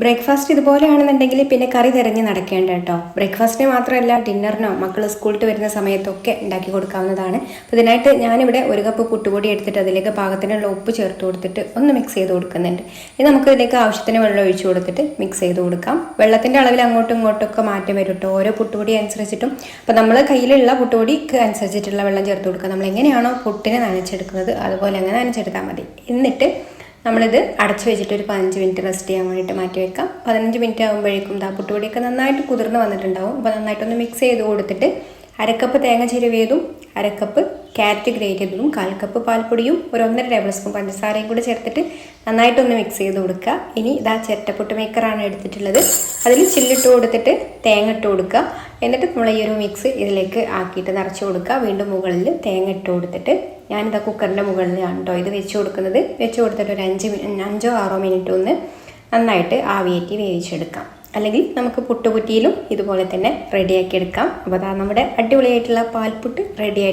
Breakfast ഇതുപോലെയാണെന്നുണ്ടെങ്കിൽ പിന്നെ കറി തിരഞ്ഞ് നടക്കേണ്ട കേട്ടോ. ബ്രേക്ക്ഫാസ്റ്റിന് മാത്രമല്ല ഡിന്നറിനോ മക്കൾ സ്കൂളിൽ വരുന്ന സമയത്തൊക്കെ ഉണ്ടാക്കി കൊടുക്കാവുന്നതാണ്. അപ്പോൾ ഇതിനായിട്ട് ഞാനിവിടെ 1 കപ്പ് പുട്ടുപൊടി എടുത്തിട്ട് അതിലേക്ക് പാകത്തിനുള്ള ഉപ്പ് ചേർത്ത് കൊടുത്തിട്ട് ഒന്ന് മിക്സ് ചെയ്ത് കൊടുക്കുന്നുണ്ട്. ഇനി നമുക്ക് ഇതിലേക്ക് ആവശ്യത്തിന് വെള്ളം ഒഴിച്ചു കൊടുത്തിട്ട് മിക്സ് ചെയ്ത് കൊടുക്കാം. വെള്ളത്തിൻ്റെ അളവിൽ അങ്ങോട്ടും ഇങ്ങോട്ടൊക്കെ മാറ്റം വരും കേട്ടോ, ഓരോ പുട്ടുപൊടി അനുസരിച്ചിട്ടും. അപ്പോൾ നമ്മൾ കയ്യിലുള്ള പുട്ടുപൊടിക്ക് അനുസരിച്ചിട്ടുള്ള വെള്ളം ചേർത്ത് കൊടുക്കുക. നമ്മൾ എങ്ങനെയാണോ പുട്ടിനെ നനച്ചെടുക്കുന്നത് അതുപോലെ അങ്ങനെ നനച്ചെടുത്താൽ മതി. എന്നിട്ട് നമ്മളിത് അടച്ചു വെച്ചിട്ട് ഒരു 15 മിനിറ്റ് റെസ്റ്റ് ചെയ്യാൻ വേണ്ടിയിട്ട് മാറ്റി വെക്കാം. 15 മിനിറ്റ് ആകുമ്പോഴേക്കും പുട്ടുപൊടിയൊക്കെ നന്നായിട്ട് കുതിർന്ന് വന്നിട്ടുണ്ടാവും. അപ്പോൾ നന്നായിട്ടൊന്ന് മിക്സ് ചെയ്ത് കൊടുത്തിട്ട് 1/2 കപ്പ് തേങ്ങ ചിരവിയതും 1/2 കപ്പ് ക്യാരറ്റ് ഗ്രേറ്റ് ചെയ്തതും 1/4 കപ്പ് പാൽപ്പൊടിയും ഒരു 1.5 ടേബിൾ സ്പൂൺ പഞ്ചസാരയും കൂടി ചേർത്തിട്ട് നന്നായിട്ടൊന്ന് മിക്സ് ചെയ്ത് കൊടുക്കുക. ഇനി ഇതാ ചിരട്ടപ്പുട്ട് മേക്കറാണ് എടുത്തിട്ടുള്ളത്. അതിൽ ചില്ലിട്ട് കൊടുത്തിട്ട് തേങ്ങ ഇട്ട് കൊടുക്കുക. എന്നിട്ട് നമ്മൾ ഈ ഒരു മിക്സ് ഇതിലേക്ക് ആക്കിയിട്ട് നിറച്ച് കൊടുക്കുക. വീണ്ടും മുകളിൽ തേങ്ങ ഇട്ട് കൊടുത്തിട്ട് ഞാനിതാ കുക്കറിൻ്റെ മുകളിലാണ് കേട്ടോ ഇത് വെച്ച് കൊടുക്കുന്നത്. വെച്ച് കൊടുത്തിട്ട് ഒരു 5-6 മിനിറ്റ് ഒന്ന് നന്നായിട്ട് ആവിയേറ്റി വേവിച്ചെടുക്കാം. അല്ലെങ്കിൽ നമുക്ക് പുട്ടുകുറ്റിയിലും ഇതുപോലെ തന്നെ റെഡിയാക്കി എടുക്കാം. അപ്പോൾ അതാ നമ്മുടെ അടിപൊളിയായിട്ടുള്ള പാൽപ്പുട്ട് റെഡിയായി.